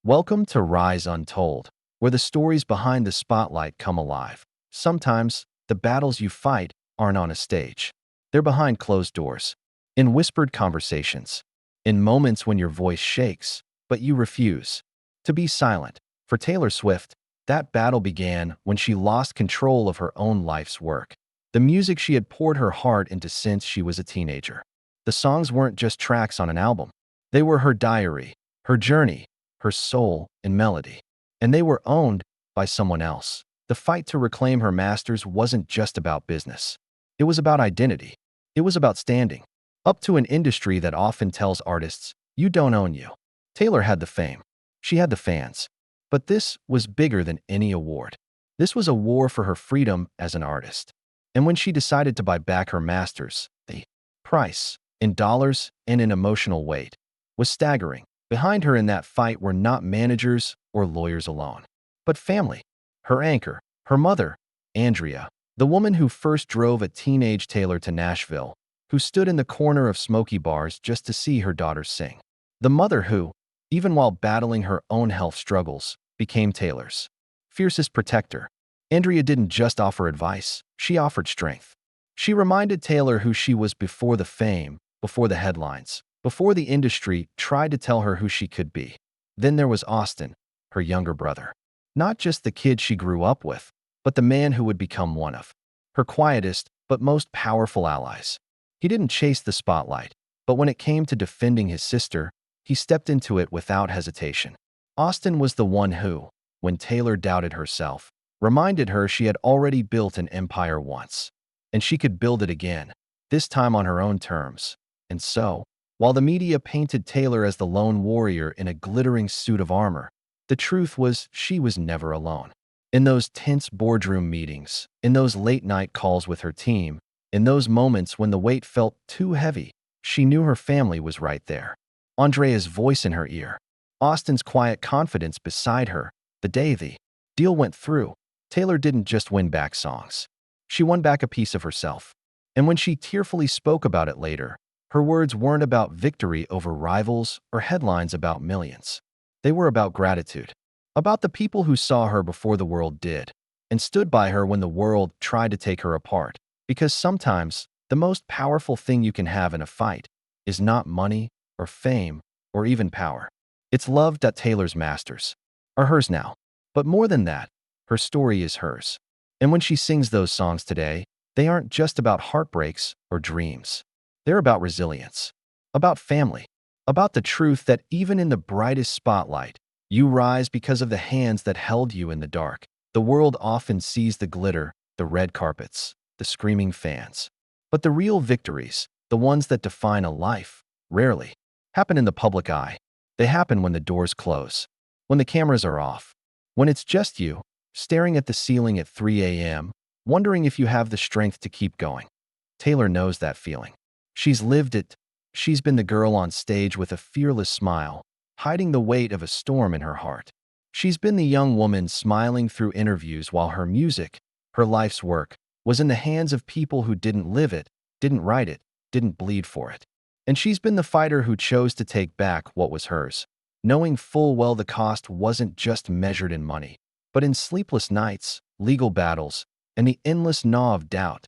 Welcome to Rise Untold, where the stories behind the spotlight come alive. Sometimes, the battles you fight aren't on a stage. They're behind closed doors, in whispered conversations, in moments when your voice shakes, but you refuse to be silent. For Taylor Swift, that battle began when she lost control of her own life's work. The music she had poured her heart into since she was a teenager. The songs weren't just tracks on an album. They were her diary, her journey, her soul and melody. And they were owned by someone else. The fight to reclaim her masters wasn't just about business. It was about identity. It was about standing up to an industry that often tells artists, "You don't own you." Taylor had the fame. She had the fans. But this was bigger than any award. This was a war for her freedom as an artist. And when she decided to buy back her masters, the price, in dollars and in emotional weight, was staggering. Behind her in that fight were not managers or lawyers alone, but family. Her anchor, her mother, Andrea, the woman who first drove a teenage Taylor to Nashville, who stood in the corner of smoky bars just to see her daughter sing. The mother who, even while battling her own health struggles, became Taylor's fiercest protector. Andrea didn't just offer advice, she offered strength. She reminded Taylor who she was before the fame, before the headlines, before the industry tried to tell her who she could be. Then there was Austin, her younger brother. Not just the kid she grew up with, but the man who would become one of her quietest but most powerful allies. He didn't chase the spotlight, but when it came to defending his sister, he stepped into it without hesitation. Austin was the one who, when Taylor doubted herself, reminded her she had already built an empire once, and she could build it again, this time on her own terms. And so, while the media painted Taylor as the lone warrior in a glittering suit of armor, the truth was she was never alone. In those tense boardroom meetings, in those late-night calls with her team, in those moments when the weight felt too heavy, she knew her family was right there. Andrea's voice in her ear, Austin's quiet confidence beside her. The day the deal went through, Taylor didn't just win back songs. She won back a piece of herself. And when she tearfully spoke about it later, her words weren't about victory over rivals or headlines about millions. They were about gratitude, about the people who saw her before the world did, and stood by her when the world tried to take her apart. Because sometimes, the most powerful thing you can have in a fight is not money or fame or even power. It's love. That Taylor's masters are hers now. But more than that, her story is hers. And when she sings those songs today, they aren't just about heartbreaks or dreams. They're about resilience, about family, about the truth that even in the brightest spotlight, you rise because of the hands that held you in the dark. The world often sees the glitter, the red carpets, the screaming fans. But the real victories, the ones that define a life, rarely happen in the public eye. They happen when the doors close, when the cameras are off, when it's just you, staring at the ceiling at 3 a.m., wondering if you have the strength to keep going. Taylor knows that feeling. She's lived it. She's been the girl on stage with a fearless smile, hiding the weight of a storm in her heart. She's been the young woman smiling through interviews while her music, her life's work, was in the hands of people who didn't live it, didn't write it, didn't bleed for it. And she's been the fighter who chose to take back what was hers, knowing full well the cost wasn't just measured in money, but in sleepless nights, legal battles, and the endless gnaw of doubt.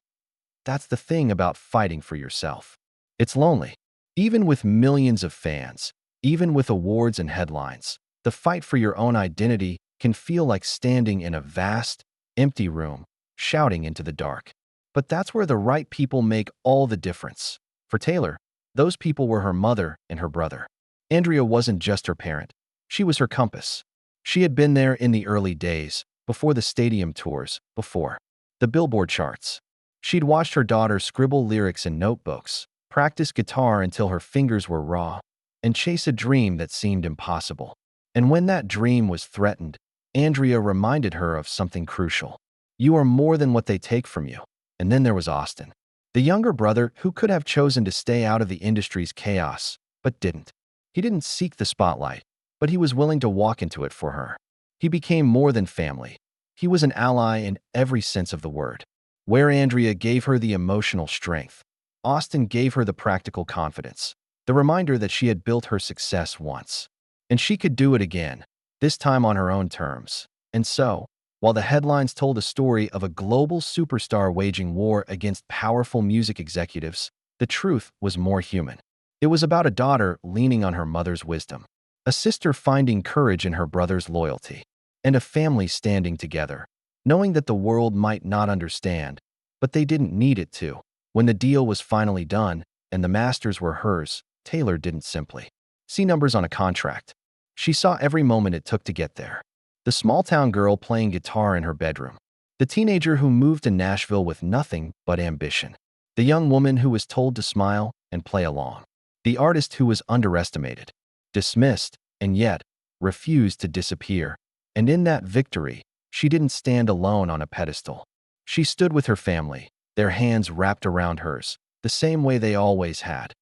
That's the thing about fighting for yourself. It's lonely. Even with millions of fans, even with awards and headlines, the fight for your own identity can feel like standing in a vast, empty room, shouting into the dark. But that's where the right people make all the difference. For Taylor, those people were her mother and her brother. Andrea wasn't just her parent. She was her compass. She had been there in the early days, before the stadium tours, before the Billboard charts. She'd watched her daughter scribble lyrics in notebooks, practice guitar until her fingers were raw, and chase a dream that seemed impossible. And when that dream was threatened, Andrea reminded her of something crucial. You are more than what they take from you. And then there was Austin, the younger brother who could have chosen to stay out of the industry's chaos, but didn't. He didn't seek the spotlight, but he was willing to walk into it for her. He became more than family. He was an ally in every sense of the word. Where Andrea gave her the emotional strength, Austin gave her the practical confidence, the reminder that she had built her success once, and she could do it again, this time on her own terms. And so, while the headlines told a story of a global superstar waging war against powerful music executives, the truth was more human. It was about a daughter leaning on her mother's wisdom, a sister finding courage in her brother's loyalty, and a family standing together, knowing that the world might not understand, but they didn't need it to. When the deal was finally done and the masters were hers, Taylor didn't simply see numbers on a contract. She saw every moment it took to get there. The small-town girl playing guitar in her bedroom, the teenager who moved to Nashville with nothing but ambition, the young woman who was told to smile and play along, the artist who was underestimated, dismissed, and yet refused to disappear. And in that victory, she didn't stand alone on a pedestal. She stood with her family, their hands wrapped around hers, the same way they always had.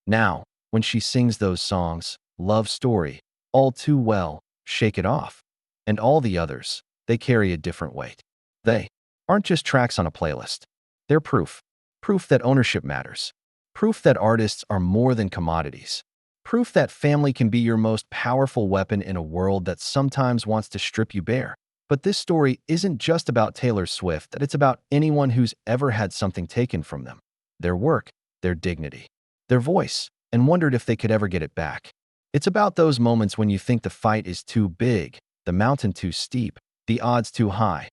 Now, when she sings those songs, Love Story, All Too Well, Shake It Off, and all the others, they carry a different weight. They aren't just tracks on a playlist. They're proof. Proof that ownership matters. Proof that artists are more than commodities. Proof that family can be your most powerful weapon in a world that sometimes wants to strip you bare. But this story isn't just about Taylor Swift, it's about anyone who's ever had something taken from them. Their work, their dignity, their voice, and wondered if they could ever get it back. It's about those moments when you think the fight is too big, the mountain too steep, the odds too high.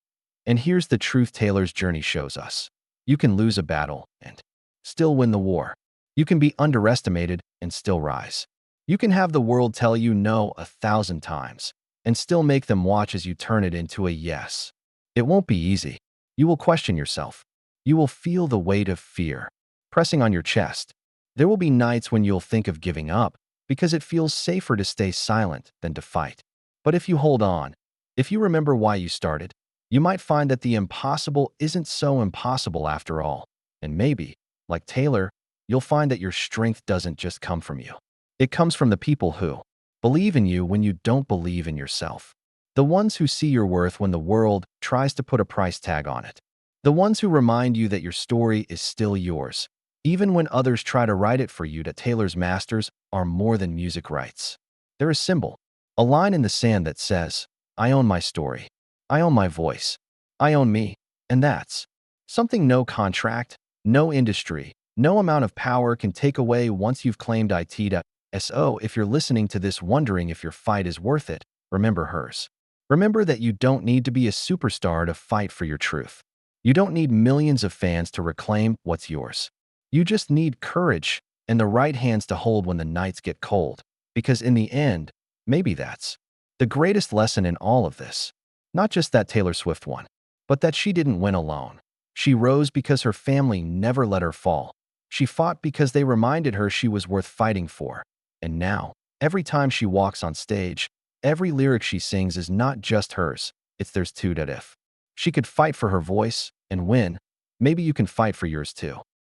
And here's the truth Taylor's journey shows us. You can lose a battle and still win the war. You can be underestimated and still rise. You can have the world tell you no 1,000 times and still make them watch as you turn it into a yes. It won't be easy. You will question yourself. You will feel the weight of fear pressing on your chest. There will be nights when you'll think of giving up because it feels safer to stay silent than to fight. But if you hold on, if you remember why you started, you might find that the impossible isn't so impossible after all. And maybe, like Taylor, you'll find that your strength doesn't just come from you. It comes from the people who believe in you when you don't believe in yourself. The ones who see your worth when the world tries to put a price tag on it. The ones who remind you that your story is still yours, even when others try to write it for you. That Taylor's masters are more than music rights. They're a symbol, a line in the sand that says, I own my story. I own my voice. I own me. And that's something no contract, no industry, no amount of power can take away once you've claimed it. So if you're listening to this wondering if your fight is worth it, remember hers. Remember that you don't need to be a superstar to fight for your truth. You don't need millions of fans to reclaim what's yours. You just need courage and the right hands to hold when the nights get cold. Because in the end, maybe that's the greatest lesson in all of this. Not just that Taylor Swift won, but that she didn't win alone. She rose because her family never let her fall. She fought because they reminded her she was worth fighting for. And now, every time she walks on stage, every lyric she sings is not just hers, it's theirs too. That if she could fight for her voice and win, maybe you can fight for yours too.